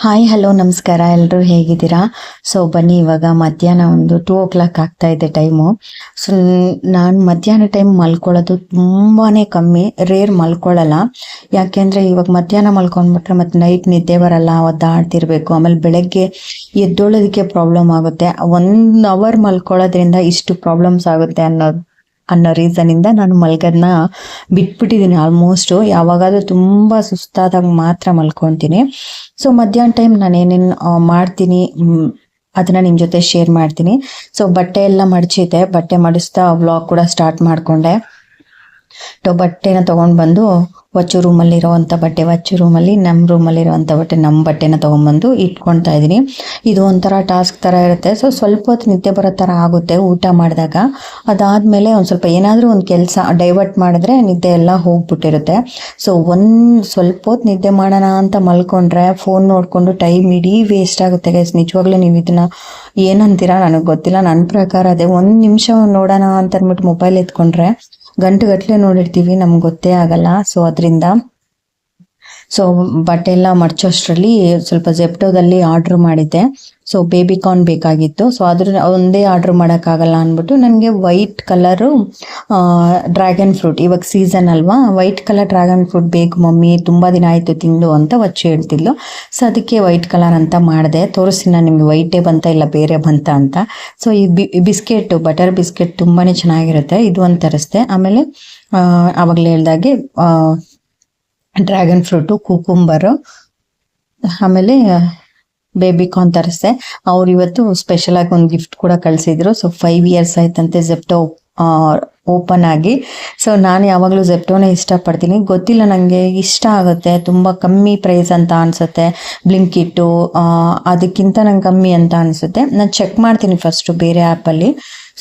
Hi hello ನಮಸ್ಕಾರ, ಎಲ್ಲರೂ ಹೇಗಿದ್ದೀರಾ? ಸೊ ಬನ್ನಿ, ಇವಾಗ ಮಧ್ಯಾಹ್ನ ಒಂದು 2 o'clock ಆಗ್ತಾ ಇದೆ ಟೈಮು. ಸೊ ನಾನು ಮಧ್ಯಾಹ್ನ ಟೈಮ್ ಮಲ್ಕೊಳ್ಳೋದು ತುಂಬಾ ಕಮ್ಮಿ, ರೇರ್ ಮಲ್ಕೊಳ್ಳಲ್ಲ. ಯಾಕೆಂದರೆ ಇವಾಗ ಮಧ್ಯಾಹ್ನ ಮಲ್ಕೊಂಡ್ಬಿಟ್ರೆ ಮತ್ತು ನೈಟ್ ನಿದ್ದೆ ಬರಲ್ಲ, ಒದ್ದಾಡ್ತಿರ್ಬೇಕು. ಆಮೇಲೆ ಬೆಳಗ್ಗೆ ಎದ್ದೊಳೋದಕ್ಕೆ ಪ್ರಾಬ್ಲಮ್ ಆಗುತ್ತೆ. 1 hour ಮಲ್ಕೊಳ್ಳೋದ್ರಿಂದ ಇಷ್ಟು ಪ್ರಾಬ್ಲಮ್ಸ್ ಆಗುತ್ತೆ ಅನ್ನೋ ರೀಸನಿಂದ ನಾನು ಮಲ್ಗೋದನ್ನ ಬಿಟ್ಬಿಟ್ಟಿದ್ದೀನಿ ಆಲ್ಮೋಸ್ಟು. ಯಾವಾಗಾದ್ರೂ ತುಂಬ ಸುಸ್ತಾದಾಗ ಮಾತ್ರ ಮಲ್ಕೊತೀನಿ. ಸೊ ಮಧ್ಯಾಹ್ನ ಟೈಮ್ ನಾನು ಏನೇನು ಮಾಡ್ತೀನಿ ಅದನ್ನು ನಿಮ್ಮ ಜೊತೆ ಶೇರ್ ಮಾಡ್ತೀನಿ. ಸೊ ಬಟ್ಟೆ ಎಲ್ಲ ಮಡಚಿದ್ದೆ, ಬಟ್ಟೆ ಮಡಿಸ್ತಾ ವ್ಲಾಗ್ ಕೂಡ ಸ್ಟಾರ್ಟ್ ಮಾಡಿಕೊಂಡೆ. ಬಟ್ಟೆನ ತೊಗೊಂಡು ಬಂದು ವಚ್ಚು ರೂಮಲ್ಲಿರೋವಂಥ ಬಟ್ಟೆ ವಚ್ಚು ರೂಮಲ್ಲಿ, ನಮ್ಮ ರೂಮಲ್ಲಿರೋವಂಥ ಬಟ್ಟೆ ನಮ್ಮ ಬಟ್ಟೆನ ತೊಗೊಂಡ್ಬಂದು ಇಟ್ಕೊಳ್ತಾ ಇದ್ದೀನಿ. ಇದು ಒಂಥರ ಟಾಸ್ಕ್ ಥರ ಇರುತ್ತೆ. ಸೊ ಸ್ವಲ್ಪ ಹೊತ್ತು ನಿದ್ದೆ ಬರೋ ಥರ ಆಗುತ್ತೆ ಊಟ ಮಾಡಿದಾಗ. ಅದಾದಮೇಲೆ ಒಂದು ಸ್ವಲ್ಪ ಏನಾದರೂ ಒಂದು ಕೆಲಸ ಡೈವರ್ಟ್ ಮಾಡಿದ್ರೆ ನಿದ್ದೆ ಎಲ್ಲ ಹೋಗ್ಬಿಟ್ಟಿರುತ್ತೆ. ಸೊ ಸ್ವಲ್ಪ ಹೊತ್ತು ನಿದ್ದೆ ಮಾಡೋಣ ಅಂತ ಮಲ್ಕೊಂಡ್ರೆ ಫೋನ್ ನೋಡಿಕೊಂಡು ಟೈಮ್ ಇಡೀ ವೇಸ್ಟ್ ಆಗುತ್ತೆ ಗೈಸ್. ನಿಜವಾಗ್ಲೂ ನೀವು ಇದನ್ನು ಏನಂತೀರಾ ನನಗೆ ಗೊತ್ತಿಲ್ಲ. ನನ್ನ ಪ್ರಕಾರ ಅದೇ 1 ನಿಮಿಷ ನೋಡೋಣ ಅಂತ ಅಂದ್ಬಿಟ್ಟು ಮೊಬೈಲ್ ಎತ್ಕೊಂಡ್ರೆ ಗಂಟೆಗಟ್ಟಲೆ ನೋಡಿರ್ತೀವಿ, ನಮ್ಗೆ ಗೊತ್ತೇ ಆಗಲ್ಲ. ಸೊ ಅದರಿಂದ ಬಟ್ಟೆ ಎಲ್ಲ ಮಡ್ಚೋಷ್ಟರಲ್ಲಿ ಸ್ವಲ್ಪ ಜೆಪ್ಟೋದಲ್ಲಿ ಆರ್ಡ್ರ್ ಮಾಡಿದ್ದೆ. ಸೊ ಬೇಬಿಕಾರ್ನ್ ಬೇಕಾಗಿತ್ತು. ಸೊ ಅದ್ರ ಒಂದೇ ಆರ್ಡ್ರ್ ಮಾಡೋಕ್ಕಾಗಲ್ಲ ಅಂದ್ಬಿಟ್ಟು ನನಗೆ ವೈಟ್ ಕಲರು ಡ್ರ್ಯಾಗನ್ ಫ್ರೂಟ್, ಇವಾಗ ಸೀಸನ್ ಅಲ್ವಾ, ವೈಟ್ ಕಲರ್ ಡ್ರ್ಯಾಗನ್ ಫ್ರೂಟ್ ಬೇಕು ಮಮ್ಮಿ, ತುಂಬ ದಿನ ಆಯಿತು ತಿಂದು ಅಂತ ವಚ್ಚು ಹೇಳ್ತಿದ್ಲು. ಸೊ ಅದಕ್ಕೆ ವೈಟ್ ಕಲರ್ ಅಂತ ಮಾಡಿದೆ. ತೋರಿಸ್ತೀನಿ ನಾನು ನಿಮಗೆ, ವೈಟೇ ಬಂತ ಇಲ್ಲ ಬೇರೆ ಬಂತ ಅಂತ. ಸೊ ಈ ಬಿಸ್ಕೆಟ್, ಬಟರ್ ಬಿಸ್ಕೆಟ್ ತುಂಬಾ ಚೆನ್ನಾಗಿರುತ್ತೆ, ಇದು ಒಂದು ತರಿಸ್ದೆ. ಆಮೇಲೆ ಆವಾಗಲೇ ಹೇಳ್ದಾಗೆ ಡ್ರ್ಯಾಗನ್ ಫ್ರೂಟು, ಕುಕುಂಬರು, ಆಮೇಲೆ ಬೇಬಿಕಾರ್ನ್ ತರಿಸ್ದೆ. ಅವ್ರು ಇವತ್ತು ಸ್ಪೆಷಲಾಗಿ ಒಂದು ಗಿಫ್ಟ್ ಕೂಡ ಕಳಿಸಿದ್ರು. ಸೊ 5 years ಆಯ್ತಂತೆ ಜೆಪ್ಟೋ ಓಪನ್ ಆಗಿ. ಸೊ ನಾನು ಯಾವಾಗಲೂ ಜೆಪ್ಟೋನೇ ಇಷ್ಟಪಡ್ತೀನಿ. ಗೊತ್ತಿಲ್ಲ, ನನಗೆ ಇಷ್ಟ ಆಗುತ್ತೆ, ತುಂಬ ಕಮ್ಮಿ ಪ್ರೈಸ್ ಅಂತ ಅನಿಸುತ್ತೆ. ಬ್ಲಿಂಕಿಟ್ಟು ಅದಕ್ಕಿಂತ ನಂಗೆ ಕಮ್ಮಿ ಅಂತ ಅನಿಸುತ್ತೆ. ನಾನು ಚೆಕ್ ಮಾಡ್ತೀನಿ ಫಸ್ಟು ಬೇರೆ ಆ್ಯಪಲ್ಲಿ.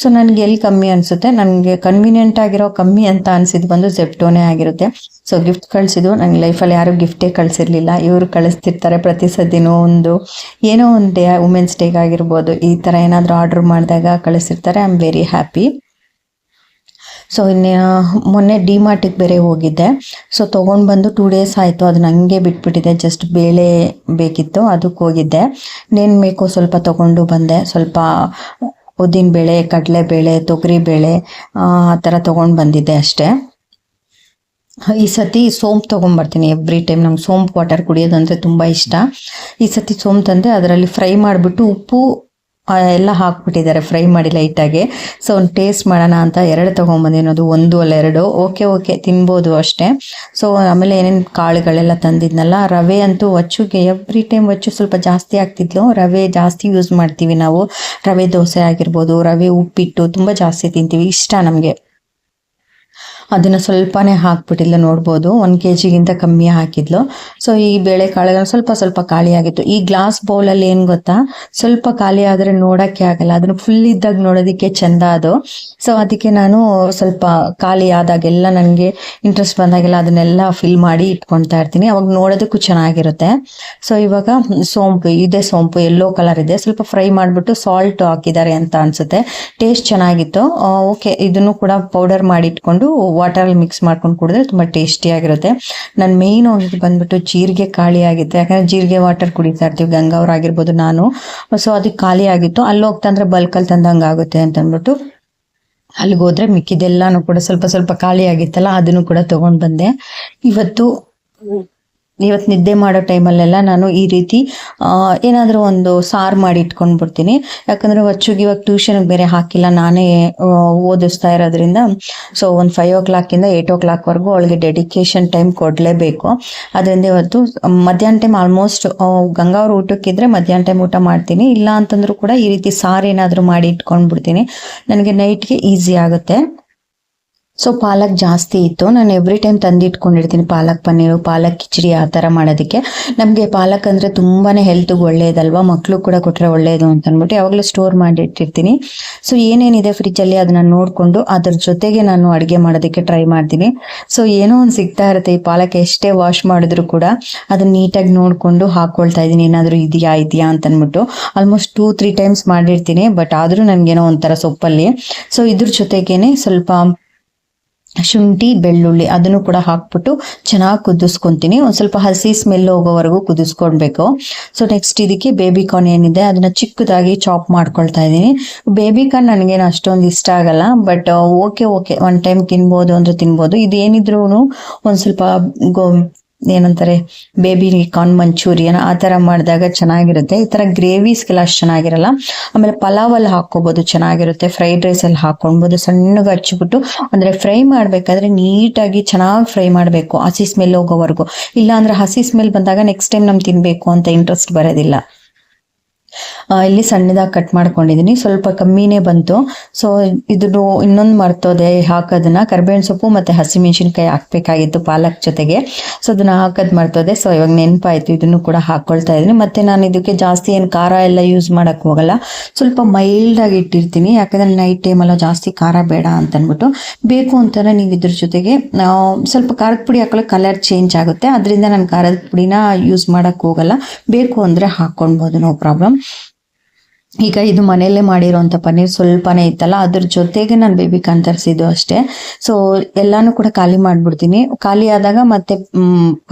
ಸೊ ನನಗೆ ಎಲ್ಲಿ ಕಮ್ಮಿ ಅನಿಸುತ್ತೆ, ನನಗೆ ಕನ್ವೀನಿಯೆಂಟ್ ಆಗಿರೋ ಕಮ್ಮಿ ಅಂತ ಅನಿಸಿದ್ದು ಬಂದು ಜೆಪ್ಟೋನೇ ಆಗಿರುತ್ತೆ. ಸೊ ಗಿಫ್ಟ್ ಕಳಿಸಿದ್ದು, ನನಗೆ ಲೈಫಲ್ಲಿ ಯಾರೂ ಗಿಫ್ಟೇ ಕಳಿಸಿರ್ಲಿಲ್ಲ. ಇವರು ಕಳಿಸ್ತಿರ್ತಾರೆ ಪ್ರತಿ ಸದಿನೂ ಏನೋ ಒಂದು ಡೇ, ವುಮೆನ್ಸ್ ಡೇಗೆ ಆಗಿರ್ಬೋದು, ಈ ಥರ ಏನಾದರೂ ಆರ್ಡ್ರ್ ಮಾಡಿದಾಗ ಕಳಿಸಿರ್ತಾರೆ. I am very happy. So ಮೊನ್ನೆ ಡಿಮಾರ್ಟಿಗೆ ಬೇರೆ ಹೋಗಿದ್ದೆ. ಸೊ ತೊಗೊಂಡು ಬಂದು 2 days ಆಯಿತು, ಅದನ್ನ ಹಂಗೆ ಬಿಟ್ಬಿಟ್ಟಿದ್ದೆ. ಜಸ್ಟ್ ಬೇಳೆ ಬೇಕಿತ್ತು, ಅದಕ್ಕೆ ಹೋಗಿದ್ದೆ. ನೇನು ಬೇಕೋ ಸ್ವಲ್ಪ ತೊಗೊಂಡು ಬಂದೆ. ಸ್ವಲ್ಪ ಉದ್ದಿನಬೇಳೆ, ಕಡಲೆಬೇಳೆ, ತೊಗರಿಬೇಳೆ ಆ ಥರ ತೊಗೊಂಡು ಬಂದಿದ್ದೆ ಅಷ್ಟೇ. ಈ ಸತಿ ಸೋಂಪು ತೊಗೊಂಬರ್ತೀನಿ ಎವ್ರಿ ಟೈಮ್. ನಂಗೆ ಸೋಂಪು ವಾಟರ್ ಕುಡಿಯೋದಂದರೆ ತುಂಬ ಇಷ್ಟ. ಈ ಸತಿ ಸೋಂಪು ತಂದೆ, ಅದರಲ್ಲಿ ಫ್ರೈ ಮಾಡಿಬಿಟ್ಟು ಉಪ್ಪು ಎಲ್ಲ ಹಾಕ್ಬಿಟ್ಟಿದ್ದಾರೆ, ಫ್ರೈ ಮಾಡಿ ಲೈಟಾಗಿ. ಸೊ ಒಂದು ಟೇಸ್ಟ್ ಮಾಡೋಣ ಅಂತ 2 ತೊಗೊಂಬಂದಿನೋದು, 1 ಅಲ್ಲ 2. ಓಕೆ ತಿನ್ಬೋದು ಅಷ್ಟೇ. ಸೊ ಆಮೇಲೆ ಏನೇನು ಕಾಳುಗಳೆಲ್ಲ ತಂದಿದ್ನಲ್ಲ, ರವೆ ಅಂತೂ ವಚ್ಚುಗೆ ಎವ್ರಿ ಟೈಮ್ ವಚ್ಚು ಸ್ವಲ್ಪ ಜಾಸ್ತಿ ಆಗ್ತಿದ್ಲು. ರವೆ ಜಾಸ್ತಿ ಯೂಸ್ ಮಾಡ್ತೀವಿ ನಾವು. ರವೆ ದೋಸೆ ಆಗಿರ್ಬೋದು, ರವೆ ಉಪ್ಪಿಟ್ಟು ತುಂಬ ಜಾಸ್ತಿ ತಿಂತೀವಿ, ಇಷ್ಟ ನಮಗೆ. ಅದನ್ನು ಸ್ವಲ್ಪನೇ ಹಾಕ್ಬಿಟ್ಟಿಲ್ಲ, ನೋಡ್ಬೋದು 1 kg ಕಮ್ಮಿ ಹಾಕಿದ್ಲು. ಸೊ ಈ ಬೇಳೆ ಕಾಳುಗಳು ಸ್ವಲ್ಪ ಖಾಲಿಯಾಗಿತ್ತು. ಈ ಗ್ಲಾಸ್ ಬೌಲಲ್ಲಿ ಏನು ಗೊತ್ತಾ, ಸ್ವಲ್ಪ ಖಾಲಿ ಆದರೆ ನೋಡೋಕ್ಕೆ ಆಗಲ್ಲ, ಅದನ್ನು ಫುಲ್ ಇದ್ದಾಗ ನೋಡೋದಕ್ಕೆ ಚೆಂದ ಅದು. ಸೊ ಅದಕ್ಕೆ ನಾನು ಸ್ವಲ್ಪ ಖಾಲಿ ಆದಾಗೆಲ್ಲ, ನನಗೆ ಇಂಟ್ರೆಸ್ಟ್ ಬಂದಾಗೆಲ್ಲ ಅದನ್ನೆಲ್ಲ ಫಿಲ್ ಮಾಡಿ ಇಟ್ಕೊಳ್ತಾ ಇರ್ತೀನಿ. ಅವಾಗ ನೋಡೋದಕ್ಕೂ ಚೆನ್ನಾಗಿರುತ್ತೆ. ಸೊ ಇವಾಗ ಸೋಂಪು ಯೆಲ್ಲೋ ಕಲರ್ ಇದೆ, ಸ್ವಲ್ಪ ಫ್ರೈ ಮಾಡಿಬಿಟ್ಟು ಸಾಲ್ಟ್ ಹಾಕಿದ್ದಾರೆ ಅಂತ ಅನಿಸುತ್ತೆ. ಟೇಸ್ಟ್ ಚೆನ್ನಾಗಿತ್ತು. ಓಕೆ, ಇದನ್ನು ಕೂಡ ಪೌಡರ್ ಮಾಡಿ ಇಟ್ಕೊಂಡು ವಾಟರಲ್ಲಿ ಮಿಕ್ಸ್ ಮಾಡ್ಕೊಂಡು ಕುಡಿದ್ರೆ ತುಂಬ ಟೇಸ್ಟಿಯಾಗಿರುತ್ತೆ. ನಾನು ಮೇಯ್ನ್ ಹೋಗಿ ಬಂದ್ಬಿಟ್ಟು ಜೀರಿಗೆ ಖಾಲಿ ಆಗಿತ್ತು, ಯಾಕಂದರೆ ಜೀರಿಗೆ ವಾಟರ್ ಕುಡಿತಾ ಇರ್ತೀವಿ, ಗಂಗಾವ್ರು ಆಗಿರ್ಬೋದು ನಾನು. ಸೊ ಅದಕ್ಕೆ ಖಾಲಿ ಆಗಿತ್ತು. ಅಲ್ಲಿ ಹೋಗ್ತಂದ್ರೆ ಬಲ್ಕಲ್ಲಿ ತಂದಂಗೆ ಆಗುತ್ತೆ ಅಂತಂದ್ಬಿಟ್ಟು ಅಲ್ಲಿಗೆ ಹೋದ್ರೆ ಮಿಕ್ಕಿದೆಲ್ಲನೂ ಕೂಡ ಸ್ವಲ್ಪ ಖಾಲಿ ಆಗಿತ್ತಲ್ಲ, ಅದನ್ನು ಕೂಡ ತೊಗೊಂಡು ಬಂದೆ. ಇವತ್ತು ನಿದ್ದೆ ಮಾಡೋ ಟೈಮಲ್ಲೆಲ್ಲ ನಾನು ಈ ರೀತಿ ಏನಾದರೂ ಒಂದು ಸಾರು ಮಾಡಿ ಇಟ್ಕೊಂಡು ಬಿಡ್ತೀನಿ. ಯಾಕಂದರೆ ವಚ್ಚುಗೆ ಇವಾಗ ಟ್ಯೂಷನ್ಗೆ ಬೇರೆ ಹಾಕಿಲ್ಲ, ನಾನೇ ಓದಿಸ್ತಾ ಇರೋದ್ರಿಂದ. ಸೊ ಒಂದು 5 o'clock 8 o'clock ಅವಳಿಗೆ ಡೆಡಿಕೇಶನ್ ಟೈಮ್ ಕೊಡಲೇಬೇಕು. ಅದರಿಂದ ಇವತ್ತು ಮಧ್ಯಾಹ್ನ ಟೈಮ್ ಆಲ್ಮೋಸ್ಟ್ ಗಂಗಾವ್ರ ಊಟಕ್ಕಿದ್ರೆ ಮಧ್ಯಾಹ್ನ ಟೈಮ್ ಊಟ ಮಾಡ್ತೀನಿ. ಇಲ್ಲ ಅಂತಂದ್ರೂ ಕೂಡ ಈ ರೀತಿ ಸಾರು ಏನಾದರೂ ಮಾಡಿ ಇಟ್ಕೊಂಡು ಬಿಡ್ತೀನಿ, ನನಗೆ ನೈಟ್ಗೆ ಈಸಿ ಆಗುತ್ತೆ. ಸೊ ಪಾಲಕ್ ಜಾಸ್ತಿ ಇತ್ತು, ನಾನು ಎವ್ರಿ ಟೈಮ್ ತಂದಿಟ್ಕೊಂಡಿರ್ತೀನಿ ಪಾಲಕ್ ಪನ್ನೀರು, ಪಾಲಕ್ ಕಿಚಡಿ ಆ ಥರ ಮಾಡೋದಕ್ಕೆ. ನಮಗೆ ಪಾಲಕ್ ಅಂದರೆ ತುಂಬಾ ಹೆಲ್ತ್ಗೆ ಒಳ್ಳೆಯದಲ್ವ, ಮಕ್ಕಳು ಕೂಡ ಕೊಟ್ಟರೆ ಒಳ್ಳೆಯದು ಅಂತ ಅಂದ್ಬಿಟ್ಟು ಯಾವಾಗಲೂ ಸ್ಟೋರ್ ಮಾಡಿಟ್ಟಿರ್ತೀನಿ. ಸೊ ಏನೇನಿದೆ ಫ್ರಿಜ್ಜಲ್ಲಿ ಅದನ್ನು ನೋಡಿಕೊಂಡು ಅದ್ರ ಜೊತೆಗೆ ನಾನು ಅಡುಗೆ ಮಾಡೋದಕ್ಕೆ ಟ್ರೈ ಮಾಡ್ತೀನಿ. ಸೊ ಏನೋ ಒಂದು ಸಿಗ್ತಾ ಇರುತ್ತೆ. ಈ ಪಾಲಕ್ ಎಷ್ಟೇ ವಾಶ್ ಮಾಡಿದ್ರು ಕೂಡ ಅದನ್ನು ನೀಟಾಗಿ ನೋಡಿಕೊಂಡು ಹಾಕ್ಕೊಳ್ತಾ ಇದ್ದೀನಿ, ಏನಾದರೂ ಇದೆಯಾ ಅಂತಂದ್ಬಿಟ್ಟು. ಆಲ್ಮೋಸ್ಟ್ 2-3 times ಮಾಡಿರ್ತೀನಿ, ಬಟ್ ಆದರೂ ನನಗೇನೋ ಒಂಥರ ಸೊಪ್ಪಲ್ಲಿ. ಸೊ ಇದ್ರ ಜೊತೆಗೇನೆ ಸ್ವಲ್ಪ ಶುಂಠಿ ಬೆಳ್ಳುಳ್ಳಿ ಅದನ್ನು ಕೂಡ ಹಾಕ್ಬಿಟ್ಟು ಚೆನ್ನಾಗಿ ಕುದಿಸ್ಕೊತೀನಿ. ಒಂದು ಸ್ವಲ್ಪ ಹಸಿ ಸ್ಮೆಲ್ ಹೋಗೋವರೆಗೂ ಕುದಿಸ್ಕೊಳ್ಬೇಕು. ಸೊ ನೆಕ್ಸ್ಟ್ ಇದಕ್ಕೆ ಬೇಬಿಕಾರ್ನ್ ಏನಿದೆ ಅದನ್ನ ಚಿಕ್ಕದಾಗಿ ಚಾಪ್ ಮಾಡ್ಕೊಳ್ತಾ ಇದ್ದೀನಿ. ಬೇಬಿಕಾರ್ನ್ ನನಗೇನು ಅಷ್ಟೊಂದು ಇಷ್ಟ ಆಗಲ್ಲ, ಬಟ್ ಓಕೆ ಒನ್ ಟೈಮ್ ತಿನ್ಬೋದು ಅಂದ್ರೆ ತಿನ್ಬೋದು. ಇದೇನಿದ್ರು ಒಂದು ಸ್ವಲ್ಪ ಏನಂತಾರೆ ಬೇಬಿ ಕಾರ್ನ್ ಮಂಚೂರಿಯನ್ ಆ ಥರ ಮಾಡಿದಾಗ ಚೆನ್ನಾಗಿರುತ್ತೆ. ಈ ಥರ ಗ್ರೇವೀಸ್ಗೆಲ್ಲ ಅಷ್ಟು ಚೆನ್ನಾಗಿರಲ್ಲ. ಆಮೇಲೆ ಪಲಾವಲ್ಲಿ ಹಾಕ್ಕೋಬೋದು, ಚೆನ್ನಾಗಿರುತ್ತೆ. ಫ್ರೈಡ್ ರೈಸಲ್ಲಿ ಹಾಕ್ಕೊಳ್ಬೋದು. ಸಣ್ಣಗೆ ಹಚ್ಚಿಬಿಟ್ಟು ಅಂದರೆ ಫ್ರೈ ಮಾಡಬೇಕಾದ್ರೆ ನೀಟಾಗಿ ಚೆನ್ನಾಗಿ ಫ್ರೈ ಮಾಡಬೇಕು, ಹಸಿ ಸ್ಮೆಲ್ ಹೋಗೋವರೆಗೂ. ಇಲ್ಲ ಅಂದರೆ ಹಸಿ ಸ್ಮೆಲ್ ಬಂದಾಗ ನೆಕ್ಸ್ಟ್ ಟೈಮ್ ನಮ್ಗೆ ತಿನ್ನಬೇಕು ಅಂತ ಇಂಟ್ರೆಸ್ಟ್ ಬರೋದಿಲ್ಲ. ಇಲ್ಲಿ ಸಣ್ಣದಾಗಿ ಕಟ್ ಮಾಡ್ಕೊಂಡಿದ್ದೀನಿ, ಸ್ವಲ್ಪ ಕಮ್ಮಿನೇ ಬಂತು. ಸೊ ಇದನ್ನು ಇನ್ನೊಂದು ಮರ್ತೋದೆ ಹಾಕೋದನ್ನ, ಕರಿಬೇವಿನ ಸೊಪ್ಪು ಮತ್ತು ಹಸಿಮೆಣಸಿನ್ಕಾಯಿ ಹಾಕಬೇಕಾಗಿತ್ತು ಪಾಲಕ್ ಜೊತೆಗೆ. ಸೊ ಅದನ್ನು ಹಾಕೋದು ಮರ್ತೋದೆ. ಸೊ ಇವಾಗ ನೆನಪಾಯಿತು, ಇದನ್ನು ಕೂಡ ಹಾಕ್ಕೊಳ್ತಾ ಇದ್ದೀನಿ. ಮತ್ತು ನಾನು ಇದಕ್ಕೆ ಜಾಸ್ತಿ ಏನು ಖಾರ ಎಲ್ಲ ಯೂಸ್ ಮಾಡೋಕ್ಕೆ ಹೋಗಲ್ಲ, ಸ್ವಲ್ಪ ಮೈಲ್ಡಾಗಿ ಇಟ್ಟಿರ್ತೀನಿ. ಯಾಕಂದರೆ ನೈಟ್ ಟೈಮೆಲ್ಲ ಜಾಸ್ತಿ ಖಾರ ಬೇಡ ಅಂತ ಅಂದ್ಬಿಟ್ಟು. ಬೇಕು ಅಂತಾನೆ ನೀವು ಇದ್ರ ಜೊತೆಗೆ ಸ್ವಲ್ಪ ಖಾರದ ಪುಡಿ ಹಾಕೊಳ್ಳೋ ಕಲರ್ ಚೇಂಜ್ ಆಗುತ್ತೆ, ಅದರಿಂದ ನಾನು ಖಾರದ ಪುಡಿನ ಯೂಸ್ ಮಾಡೋಕ್ಕೆ ಹೋಗಲ್ಲ. ಬೇಕು ಅಂದರೆ ಹಾಕ್ಕೊಳ್ಬೋದು, ನೋ ಪ್ರಾಬ್ಲಮ್. ಈಗ ಇದು ಮನೆಯಲ್ಲೇ ಮಾಡಿರೋಂಥ ಪನ್ನೀರ್ ಸ್ವಲ್ಪನೇ ಇತ್ತಲ್ಲ, ಅದ್ರ ಜೊತೆಗೆ ನಾನು ಬೇಬಿಕಾರ್ನ್ ತರಿಸಿದ್ದು ಅಷ್ಟೇ. ಸೊ ಎಲ್ಲಾನು ಕೂಡ ಖಾಲಿ ಮಾಡಿಬಿಡ್ತೀನಿ. ಖಾಲಿ ಆದಾಗ ಮತ್ತೆ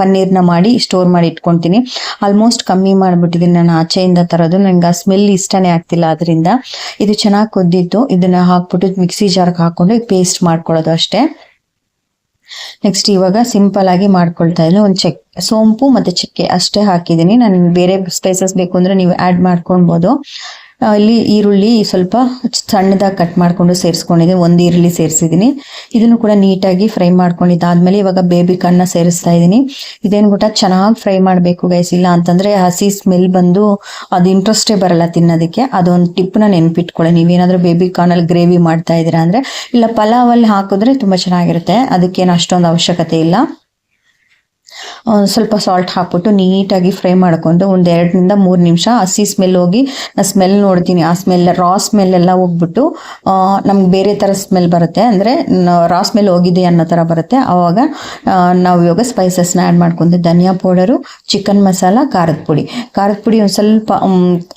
ಪನ್ನೀರ್ನ ಮಾಡಿ ಸ್ಟೋರ್ ಮಾಡಿ ಇಟ್ಕೊತೀನಿ. ಆಲ್ಮೋಸ್ಟ್ ಕಮ್ಮಿ ಮಾಡಿಬಿಟ್ಟಿದ್ದೀನಿ ನಾನು ಆಚೆಯಿಂದ ತರೋದು, ನನಗೆ ಆ ಸ್ಮೆಲ್ ಇಷ್ಟನೇ ಆಗ್ತಿಲ್ಲ. ಅದರಿಂದ ಇದು ಚೆನ್ನಾಗಿ ಕುದ್ದಿತ್ತು, ಇದನ್ನ ಹಾಕ್ಬಿಟ್ಟು ಮಿಕ್ಸಿ ಜಾರ್ಗೆ ಹಾಕ್ಕೊಂಡು ಪೇಸ್ಟ್ ಮಾಡ್ಕೊಳ್ಳೋದು ಅಷ್ಟೇ. ನೆಕ್ಸ್ಟ್ ಇವಾಗ ಸಿಂಪಲ್ ಆಗಿ ಮಾಡ್ಕೊಳ್ತಾ ಇದ್ದೀನಿ. ಒಂದು ಸೋಂಪು ಮತ್ತು ಚಕ್ಕೆ ಅಷ್ಟೇ ಹಾಕಿದ್ದೀನಿ. ನಾನು ಬೇರೆ ಸ್ಪೈಸಸ್ ಬೇಕು ಅಂದರೆ ನೀವು ಆ್ಯಡ್ ಮಾಡ್ಕೊಳ್ಬೋದು. ಇಲ್ಲಿ ಈರುಳ್ಳಿ ಸ್ವಲ್ಪ ಸಣ್ಣದಾಗಿ ಕಟ್ ಮಾಡಿಕೊಂಡು ಸೇರಿಸ್ಕೊಂಡಿದ್ದೀನಿ, ಒಂದು ಈರುಳ್ಳಿ ಸೇರಿಸಿದ್ದೀನಿ. ಇದನ್ನು ಕೂಡ ನೀಟಾಗಿ ಫ್ರೈ ಮಾಡ್ಕೊಂಡಿದ್ದಾದ್ಮೇಲೆ ಇವಾಗ ಬೇಬಿಕಾರ್ನ್ನ ಸೇರಿಸ್ತಾ ಇದ್ದೀನಿ. ಇದೇನು ಗೊತ್ತಾ, ಚೆನ್ನಾಗಿ ಫ್ರೈ ಮಾಡಬೇಕು ಗೈಸ್, ಇಲ್ಲ ಅಂತಂದರೆ ಹಸಿ ಸ್ಮೆಲ್ ಬಂದು ಅದು ಇಂಟ್ರೆಸ್ಟೇ ಬರಲ್ಲ ತಿನ್ನೋದಕ್ಕೆ. ಅದೊಂದು ಟಿಪ್ನ ನೆನ್ಪಿಟ್ಕೊಳ್ಳಿ. ನೀವೇನಾದರೂ ಬೇಬಿಕಾರ್ನಲ್ಲಿ ಗ್ರೇವಿ ಮಾಡ್ತಾ ಇದ್ದೀರಾ ಅಂದರೆ, ಇಲ್ಲ ಪಲಾವಲ್ಲಿ ಹಾಕಿದ್ರೆ ತುಂಬ ಚೆನ್ನಾಗಿರುತ್ತೆ, ಅದಕ್ಕೇನು ಅಷ್ಟೊಂದು ಅವಶ್ಯಕತೆ ಇಲ್ಲ. ಸ್ವಲ್ಪ ಸಾಲ್ಟ್ ಹಾಕ್ಬಿಟ್ಟು ನೀಟಾಗಿ ಫ್ರೈ ಮಾಡ್ಕೊಂಡು ಒಂದು 2-3 ನಿಮಿಷ ಹಸಿ ಸ್ಮೆಲ್ ಹೋಗಿ, ನಾನು ಸ್ಮೆಲ್ ನೋಡ್ತೀನಿ, ಆ ಸ್ಮೆಲ್ ರಾ ಸ್ಮೆಲ್ ಎಲ್ಲ ಹೋಗ್ಬಿಟ್ಟು ನಮ್ಗೆ ಬೇರೆ ಥರ ಸ್ಮೆಲ್ ಬರುತ್ತೆ, ಅಂದರೆ ರಾ ಸ್ಮೆಲ್ ಹೋಗಿದೆ ಅನ್ನೋ ಥರ ಬರುತ್ತೆ. ಆವಾಗ ನಾವು ಇವಾಗ ಸ್ಪೈಸಸ್ನ ಆ್ಯಡ್ ಮಾಡ್ಕೊಂಡು ಧನಿಯಾ ಪೌಡರು, ಚಿಕನ್ ಮಸಾಲ, ಖಾರದ ಪುಡಿ ಒಂದು ಸ್ವಲ್ಪ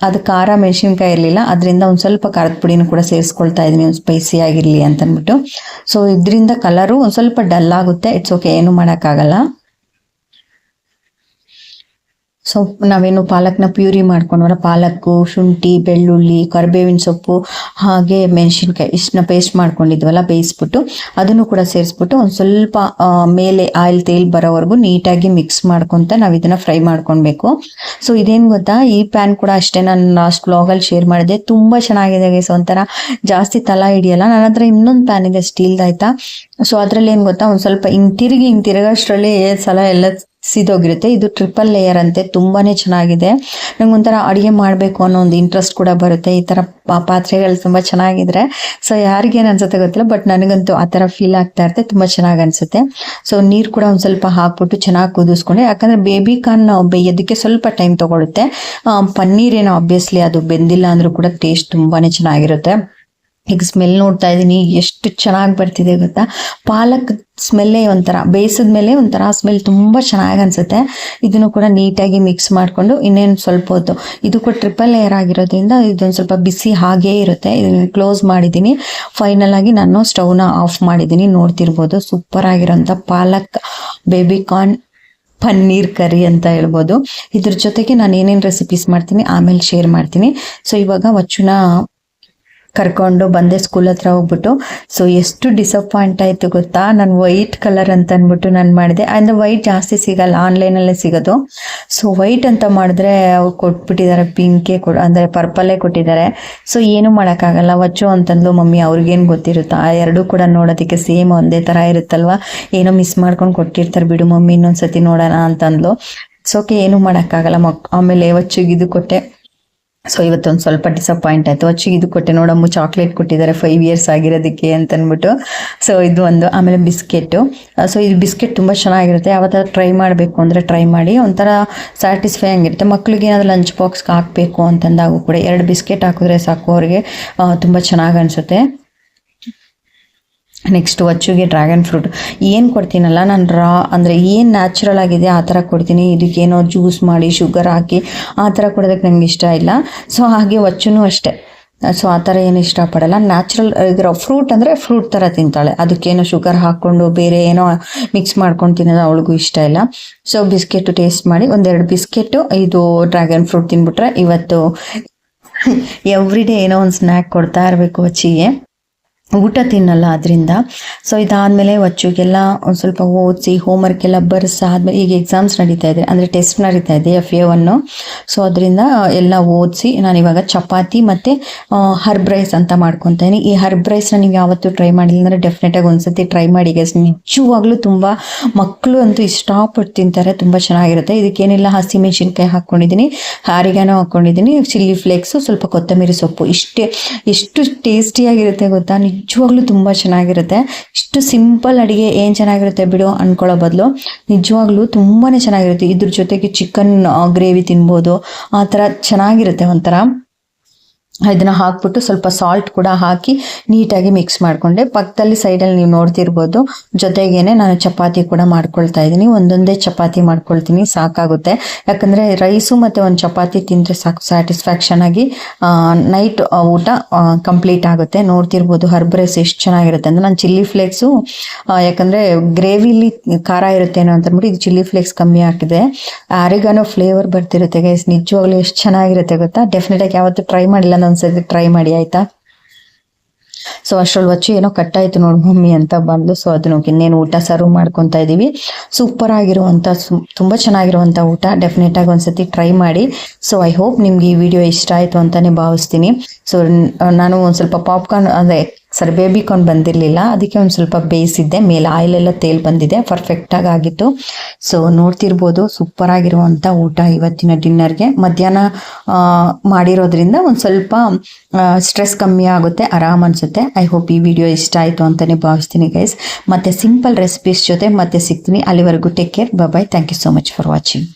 ಅದು ಖಾರ ಮೆಣಸಿನ್ಕಾಯಿ ಇರಲಿಲ್ಲ, ಅದರಿಂದ ಒಂದು ಸ್ವಲ್ಪ ಖಾರದ ಪುಡಿನೂ ಕೂಡ ಸೇರಿಸ್ಕೊಳ್ತಾ ಇದ್ದೀನಿ, ಒಂದು ಸ್ಪೈಸಿ ಆಗಿರಲಿ ಅಂತಂದ್ಬಿಟ್ಟು. ಸೊ ಇದರಿಂದ ಕಲರು ಒಂದು ಸ್ವಲ್ಪ ಡಲ್ ಆಗುತ್ತೆ, ಇಟ್ಸ್ ಓಕೆ, ಏನು ಮಾಡೋಕ್ಕಾಗಲ್ಲ. ಸೊ ನಾವೇನು ಪಾಲಕ್ನ ಪ್ಯೂರಿ ಮಾಡ್ಕೊಂಡ್ವಲ್ಲ, ಪಾಲಕ್ಕು, ಶುಂಠಿ, ಬೆಳ್ಳುಳ್ಳಿ, ಕರಿಬೇವಿನ ಸೊಪ್ಪು ಹಾಗೆ ಮೆಣಸಿನ್ಕಾಯಿ ಇಷ್ಟನ್ನ ಪೇಸ್ಟ್ ಮಾಡ್ಕೊಂಡಿದ್ವಲ್ಲ ಬೇಯಿಸ್ಬಿಟ್ಟು, ಅದನ್ನು ಕೂಡ ಸೇರಿಸ್ಬಿಟ್ಟು ಒಂದು ಸ್ವಲ್ಪ ಮೇಲೆ ಆಯಿಲ್ ತೇಲ್ ಬರೋವರೆಗೂ ನೀಟಾಗಿ ಮಿಕ್ಸ್ ಮಾಡ್ಕೊತ ನಾವು ಇದನ್ನು ಫ್ರೈ ಮಾಡ್ಕೊಳ್ಬೇಕು. ಸೊ ಇದೇನು ಗೊತ್ತಾ, ಈ ಪ್ಯಾನ್ ಕೂಡ ಅಷ್ಟೇ, ನಾನು ಲಾಸ್ಟ್ ವ್ಲಾಗಲ್ಲಿ ಶೇರ್ ಮಾಡಿದೆ, ತುಂಬ ಚೆನ್ನಾಗಿದೆ ಗೈಸ್, ಒಂಥರ ಜಾಸ್ತಿ ತಲ ಹಿಡಿಯಲ್ಲ. ನನ್ನ ಹತ್ರ ಇನ್ನೊಂದು ಪ್ಯಾನ್ ಇದೆ ಸ್ಟೀಲ್ದಾಯ್ತಾ. ಸೊ ಅದರಲ್ಲಿ ಏನು ಗೊತ್ತಾ, ಒಂದು ಸ್ವಲ್ಪ ಹಿಂಗೆ ತಿರುಗೋಷ್ಟರಲ್ಲಿ ಸಲ ಎಲ್ಲ ಸಿದೋಗಿರುತ್ತೆ. ಇದು ಟ್ರಿಪಲ್ ಲೇಯರ್ ಅಂತೆ, ತುಂಬಾನೇ ಚೆನ್ನಾಗಿದೆ. ನಂಗೊಂಥರ ಅಡುಗೆ ಮಾಡಬೇಕು ಅನ್ನೋ ಒಂದು ಇಂಟ್ರೆಸ್ಟ್ ಕೂಡ ಬರುತ್ತೆ ಈ ಥರ ಪಾತ್ರೆಗಳು ತುಂಬ ಚೆನ್ನಾಗಿದ್ರೆ. ಸೊ ಯಾರಿಗೇನು ಅನ್ಸುತ್ತೆ ಗೊತ್ತಿಲ್ಲ, ಬಟ್ ನನಗಂತೂ ಆ ಥರ ಫೀಲ್ ಆಗ್ತಾ ಇರುತ್ತೆ, ತುಂಬ ಚೆನ್ನಾಗಿ ಅನಿಸುತ್ತೆ. ಸೊ ನೀರು ಕೂಡ ಒಂದು ಸ್ವಲ್ಪ ಹಾಕ್ಬಿಟ್ಟು ಚೆನ್ನಾಗಿ ಕುದಿಸ್ಕೊಂಡೆ, ಯಾಕಂದರೆ ಬೇಬಿಕಾರ್ನ್ ಬೇಯೋದಕ್ಕೆ ಸ್ವಲ್ಪ ಟೈಮ್ ತೊಗೊಳುತ್ತೆ. ಪನ್ನೀರೇನೋ ಆಬ್ವಿಯಸ್ಲಿ ಅದು ಬೆಂದಿಲ್ಲ ಅಂದರೂ ಕೂಡ ಟೇಸ್ಟ್ ತುಂಬಾ ಚೆನ್ನಾಗಿರುತ್ತೆ. ಈಗ ಸ್ಮೆಲ್ ನೋಡ್ತಾ ಇದ್ದೀನಿ, ಎಷ್ಟು ಚೆನ್ನಾಗಿ ಬರ್ತಿದೆ ಗೊತ್ತಾ. ಪಾಲಕ್ ಸ್ಮೆಲ್ಲೇ ಒಂಥರ, ಬೇಯಿಸಿದ್ಮೇಲೆ ಒಂಥರ ಸ್ಮೆಲ್ ತುಂಬ ಚೆನ್ನಾಗಿ ಅನಿಸುತ್ತೆ. ಇದನ್ನು ಕೂಡ ನೀಟಾಗಿ ಮಿಕ್ಸ್ ಮಾಡಿಕೊಂಡು ಇನ್ನೇನು ಸ್ವಲ್ಪ ಹೊತ್ತು, ಇದು ಕೂಡ ಟ್ರಿಪಲ್ ಲೇಯರ್ ಆಗಿರೋದ್ರಿಂದ ಇದೊಂದು ಸ್ವಲ್ಪ ಬಿಸಿ ಹಾಗೇ ಇರುತ್ತೆ. ಇದನ್ನು ಕ್ಲೋಸ್ ಮಾಡಿದ್ದೀನಿ. ಫೈನಲ್ ಆಗಿ ನಾನು ಸ್ಟವ್ನ ಆಫ್ ಮಾಡಿದ್ದೀನಿ, ನೋಡ್ತಿರ್ಬೋದು. ಸೂಪರ್ ಆಗಿರೋಂಥ ಪಾಲಕ್ ಬೇಬಿಕಾರ್ನ್ ಪನ್ನೀರ್ ಕರಿ ಅಂತ ಹೇಳ್ಬೋದು. ಇದ್ರ ಜೊತೆಗೆ ನಾನು ಏನೇನು ರೆಸಿಪೀಸ್ ಮಾಡ್ತೀನಿ ಆಮೇಲೆ ಶೇರ್ ಮಾಡ್ತೀನಿ. ಸೊ ಇವಾಗ ವಚ್ಚುನ ಕರ್ಕೊಂಡು ಬಂದೆ ಸ್ಕೂಲ್ ಹತ್ರ ಹೋಗ್ಬಿಟ್ಟು. ಸೊ ಎಷ್ಟು ಡಿಸಪಾಯಿಂಟ್ ಆಯಿತು ಗೊತ್ತಾ, ನಾನು ವೈಟ್ ಕಲರ್ ಅಂತ ಅಂದ್ಬಿಟ್ಟು ನಾನು ಮಾಡಿದೆ. ಅಂದರೆ ವೈಟ್ ಜಾಸ್ತಿ ಸಿಗಲ್ಲ, ಆನ್ಲೈನಲ್ಲೇ ಸಿಗೋದು. ಸೊ ವೈಟ್ ಅಂತ ಮಾಡಿದ್ರೆ ಅವ್ರು ಕೊಟ್ಬಿಟ್ಟಿದ್ದಾರೆ ಪಿಂಕೇ ಅಂದರೆ ಪರ್ಪಲ್ಲೇ ಕೊಟ್ಟಿದ್ದಾರೆ. ಸೊ ಏನು ಮಾಡೋಕ್ಕಾಗಲ್ಲ. ವಚ್ಚು ಅಂತಂದ್ಲು ಮಮ್ಮಿ, ಅವ್ರಿಗೇನು ಗೊತ್ತಿರುತ್ತಾ, ಎರಡೂ ಕೂಡ ನೋಡೋದಕ್ಕೆ ಸೇಮ್ ಒಂದೇ ಥರ ಇರುತ್ತಲ್ವ, ಏನೋ ಮಿಸ್ ಮಾಡ್ಕೊಂಡು ಕೊಟ್ಟಿರ್ತಾರೆ ಬಿಡು ಮಮ್ಮಿ, ಇನ್ನೊಂದ್ಸತಿ ನೋಡೋಣ ಅಂತಂದ್ಲು. ಸೊ ಓಕೆ, ಏನು ಮಾಡೋಕ್ಕಾಗಲ್ಲ. ಆಮೇಲೆ ವಚ್ಚುಗೆ ಇದು ಕೊಟ್ಟೆ. ಸೊ ಇವತ್ತೊಂದು ಸ್ವಲ್ಪ ಡಿಸಪಾಯಿಂಟ್ ಆಯಿತು. ವಚ್ಚಿಗೆ ಇದು ಕೊಟ್ಟೆ, ನೋಡಮ್ಮ ಚಾಕ್ಲೇಟ್ ಕೊಟ್ಟಿದ್ದಾರೆ 5 years ಆಗಿರೋದಕ್ಕೆ ಅಂತಂದ್ಬಿಟ್ಟು. ಸೊ ಇದು ಒಂದು. ಆಮೇಲೆ ಬಿಸ್ಕೆಟು. ಸೊ ಇದು ಬಿಸ್ಕೆಟ್ ತುಂಬ ಚೆನ್ನಾಗಿರುತ್ತೆ, ಯಾವತ್ತಾದ್ರೂ ಟ್ರೈ ಮಾಡಬೇಕು ಅಂದರೆ ಟ್ರೈ ಮಾಡಿ, ಒಂಥರ ಸ್ಯಾಟಿಸ್ಫೈ ಆಗಿರುತ್ತೆ. ಮಕ್ಳಿಗೆ ಏನಾದರೂ ಲಂಚ್ ಬಾಕ್ಸ್ಗೆ ಹಾಕಬೇಕು ಅಂತಂದಾಗೂ ಕೂಡ 2 ಬಿಸ್ಕೆಟ್ ಹಾಕಿದ್ರೆ ಸಾಕು, ಅವ್ರಿಗೆ ತುಂಬ ಚೆನ್ನಾಗಿ ಅನಿಸುತ್ತೆ. ನೆಕ್ಸ್ಟ್ ವಚ್ಚುಗೆ ಡ್ರ್ಯಾಗನ್ ಫ್ರೂಟ್ ಏನು ಕೊಡ್ತೀನಲ್ಲ ನಾನು, ಅಂದರೆ ಏನು ನ್ಯಾಚುರಲ್ ಆಗಿದೆ ಆ ಥರ ಕೊಡ್ತೀನಿ. ಇದಕ್ಕೇನೋ ಜ್ಯೂಸ್ ಮಾಡಿ ಶುಗರ್ ಹಾಕಿ ಆ ಥರ ಕೊಡೋದಕ್ಕೆ ನನಗೆ ಇಷ್ಟ ಇಲ್ಲ. ಸೊ ಹಾಗೆ ವಚ್ಚುನೂ ಅಷ್ಟೇ, ಸೊ ಆ ಥರ ಏನು ಇಷ್ಟಪಡಲ್ಲ. ನ್ಯಾಚುರಲ್ ಇದ್ರ ಫ್ರೂಟ್ ಅಂದರೆ ಫ್ರೂಟ್ ಥರ ತಿಂತಾಳೆ, ಅದಕ್ಕೇನೋ ಶುಗರ್ ಹಾಕ್ಕೊಂಡು ಬೇರೆ ಏನೋ ಮಿಕ್ಸ್ ಮಾಡ್ಕೊಂಡು ತಿನ್ನೋದು ಅವಳಿಗೂ ಇಷ್ಟ ಇಲ್ಲ. ಸೊ ಬಿಸ್ಕೆಟು ಟೇಸ್ಟ್ ಮಾಡಿ, ಒಂದೆರಡು ಬಿಸ್ಕೆಟು ಇದು ಡ್ರ್ಯಾಗನ್ ಫ್ರೂಟ್ ತಿನ್ಬಿಟ್ರೆ ಇವತ್ತು ಎವ್ರಿ ಡೇ ಏನೋ ಒಂದು ಸ್ನ್ಯಾಕ್ ಕೊಡ್ತಾ ಇರಬೇಕು ವಚ್ಚಿಗೆ, ಊಟ ತಿನ್ನಲ್ಲ ಅದರಿಂದ. ಸೊ ಇದಾದಮೇಲೆ ವಚ್ಚುಗೆಲ್ಲ ಒಂದು ಸ್ವಲ್ಪ ಓದಿಸಿ ಹೋಮ್ವರ್ಕ್ ಎಲ್ಲ ಬರ್ಸಾದ್ಮೇಲೆ ಈಗ ಎಕ್ಸಾಮ್ಸ್ ನಡೀತಾ ಇದೆ, ಅಂದರೆ ಟೆಸ್ಟ್ ನಡೀತಾ ಇದೆ FA1. ಸೊ ಅದರಿಂದ ಎಲ್ಲ ಓದಿಸಿ ನಾನು ಇವಾಗ ಚಪಾತಿ ಮತ್ತು ಹರ್ಬ್ ರೈಸ್ ಅಂತ ಮಾಡ್ಕೊತೀನಿ. ಈ ಹರ್ಬ್ ರೈಸ್ನ ನೀವು ಯಾವತ್ತೂ ಟ್ರೈ ಮಾಡಿಲ್ಲ ಅಂದರೆ ಡೆಫಿನೆಟಾಗಿ ಒಂದ್ಸತಿ ಟ್ರೈ ಮಾಡಿ ಗೈಸ್. ನಿಜವಾಗ್ಲೂ ತುಂಬ ಮಕ್ಕಳು ಅಂತೂ ಇಷ್ಟಪಟ್ಟು ತಿಂತಾರೆ, ತುಂಬ ಚೆನ್ನಾಗಿರುತ್ತೆ. ಇದಕ್ಕೇನಿಲ್ಲ, ಹಸಿಮೆಣಸಿನ್ಕಾಯಿ ಹಾಕ್ಕೊಂಡಿದ್ದೀನಿ, ಆರಿಗಾನೋ ಹಾಕ್ಕೊಂಡಿದ್ದೀನಿ, ಚಿಲ್ಲಿ ಫ್ಲೇಕ್ಸು, ಸ್ವಲ್ಪ ಕೊತ್ತಂಬರಿ ಸೊಪ್ಪು, ಎಷ್ಟು ಟೇಸ್ಟಿಯಾಗಿರುತ್ತೆ ಗೊತ್ತಾ, ನಿಜವಾಗ್ಲೂ ತುಂಬ ಚೆನ್ನಾಗಿರುತ್ತೆ. ಇಷ್ಟು ಸಿಂಪಲ್ ಅಡುಗೆ ಏನು ಚೆನ್ನಾಗಿರುತ್ತೆ ಬಿಡು ಅಂದ್ಕೊಳ್ಳೋ ಬದಲು ನಿಜವಾಗ್ಲೂ ತುಂಬಾ ಚೆನ್ನಾಗಿರುತ್ತೆ. ಇದ್ರ ಜೊತೆಗೆ ಚಿಕನ್ ಗ್ರೇವಿ ತಿನ್ಬೋದು, ಆ ಥರ ಚೆನ್ನಾಗಿರುತ್ತೆ ಒಂಥರ. ಇದನ್ನು ಹಾಕ್ಬಿಟ್ಟು ಸ್ವಲ್ಪ ಸಾಲ್ಟ್ ಕೂಡ ಹಾಕಿ ನೀಟಾಗಿ ಮಿಕ್ಸ್ ಮಾಡಿಕೊಂಡೆ. ಪಕ್ಕದಲ್ಲಿ ಸೈಡಲ್ಲಿ ನೀವು ನೋಡ್ತಿರ್ಬೋದು, ಜೊತೆಗೇನೆ ನಾನು ಚಪಾತಿ ಕೂಡ ಮಾಡ್ಕೊಳ್ತಾ ಇದ್ದೀನಿ. ಒಂದೊಂದೇ ಚಪಾತಿ ಮಾಡ್ಕೊಳ್ತೀನಿ, ಸಾಕಾಗುತ್ತೆ. ಯಾಕಂದರೆ ರೈಸು ಮತ್ತು ಒಂದು ಚಪಾತಿ ತಿಂದರೆ ಸಾಕು, ಸ್ಯಾಟಿಸ್ಫ್ಯಾಕ್ಷನ್ ಆಗಿ ನೈಟ್ ಊಟ ಕಂಪ್ಲೀಟ್ ಆಗುತ್ತೆ. ನೋಡ್ತಿರ್ಬೋದು ಹರ್ಬ್ ರೈಸ್ ಎಷ್ಟು ಚೆನ್ನಾಗಿರುತ್ತೆ ಅಂದರೆ, ನಾನು ಚಿಲ್ಲಿ ಫ್ಲೇಕ್ಸು ಯಾಕಂದರೆ ಗ್ರೇವಿಲಿ ಖಾರ ಇರುತ್ತೇನೋ ಅಂತ ಅಂದ್ಬಿಟ್ಟು ಇದು ಚಿಲ್ಲಿ ಫ್ಲೇಕ್ಸ್ ಕಮ್ಮಿ ಹಾಕಿದೆ. ಆರಿಗಾನೋ ಫ್ಲೇವರ್ ಬರ್ತಿರುತ್ತೆ ಗೈಸ್, ನಿಜವಾಗ್ಲೂ ಎಷ್ಟು ಚೆನ್ನಾಗಿರುತ್ತೆ ಗೊತ್ತಾ. ಡೆಫಿನೆಟಾಗಿ ಯಾವತ್ತೂ ಟ್ರೈ ಮಾಡಿಲ್ಲ, ಒಂದ್ಸತಿ ಟ್ರೈ ಮಾಡಿ ಆಯ್ತಾ. ಸೊ ಅಷ್ಟ್ರಲ್ಲಿ ವಚ್ಚು ಏನೋ ಕಟ್ಟಾಯಿತು ನೋಡಿ ಮಮ್ಮಿ ಅಂತ ಬಂದು, ಸೊ ಅದನ್ನು ಇನ್ನೇನು ಊಟ ಸರ್ವ್ ಮಾಡ್ಕೊತಾ ಇದ್ದೀವಿ. ಸೂಪರ್ ಆಗಿರುವಂಥ ತುಂಬ ಚೆನ್ನಾಗಿರುವಂಥ ಊಟ, ಡೆಫಿನೆಟಾಗಿ ಒಂದ್ಸತಿ ಟ್ರೈ ಮಾಡಿ. ಸೊ ಐ ಹೋಪ್ ನಿಮ್ಗೆ ಈ ವಿಡಿಯೋ ಇಷ್ಟ ಆಯಿತು ಅಂತಲೇ ಭಾವಿಸ್ತೀನಿ. ಸೊ ನಾನು ಒಂದು ಸ್ವಲ್ಪ ಪಾಪ್ಕಾರ್ನ್ ಅದೇ ಬೇಬಿಕಾರ್ನ್ ಬಂದಿರಲಿಲ್ಲ, ಅದಕ್ಕೆ ಒಂದು ಸ್ವಲ್ಪ ಬೇಯಿಸಿದ್ದೆ, ಮೇಲೆ ಆಯಿಲೆಲ್ಲ ತೇಲ್ ಬಂದಿದೆ, ಪರ್ಫೆಕ್ಟಾಗಿ ಆಗಿತ್ತು. ಸೊ ನೋಡ್ತಿರ್ಬೋದು ಸೂಪರ್ ಆಗಿರುವಂಥ ಊಟ ಇವತ್ತಿನ ಡಿನ್ನರ್ಗೆ. ಮಧ್ಯಾಹ್ನ ಮಾಡಿರೋದ್ರಿಂದ ಒಂದು ಸ್ವಲ್ಪ ಸ್ಟ್ರೆಸ್ ಕಮ್ಮಿ ಆಗುತ್ತೆ, ಆರಾಮ್ ಅನಿಸುತ್ತೆ. ಐ ಹೋಪ್ ಈ ವಿಡಿಯೋ ಇಷ್ಟ ಆಯಿತು ಅಂತಲೇ ಭಾವಿಸ್ತೀನಿ ಗೈಸ್. ಮತ್ತು ಸಿಂಪಲ್ ರೆಸಿಪೀಸ್ ಜೊತೆ ಮತ್ತೆ ಸಿಗ್ತೀನಿ. ಅಲ್ಲಿವರೆಗೂ take care, bye. Thank you so much for watching.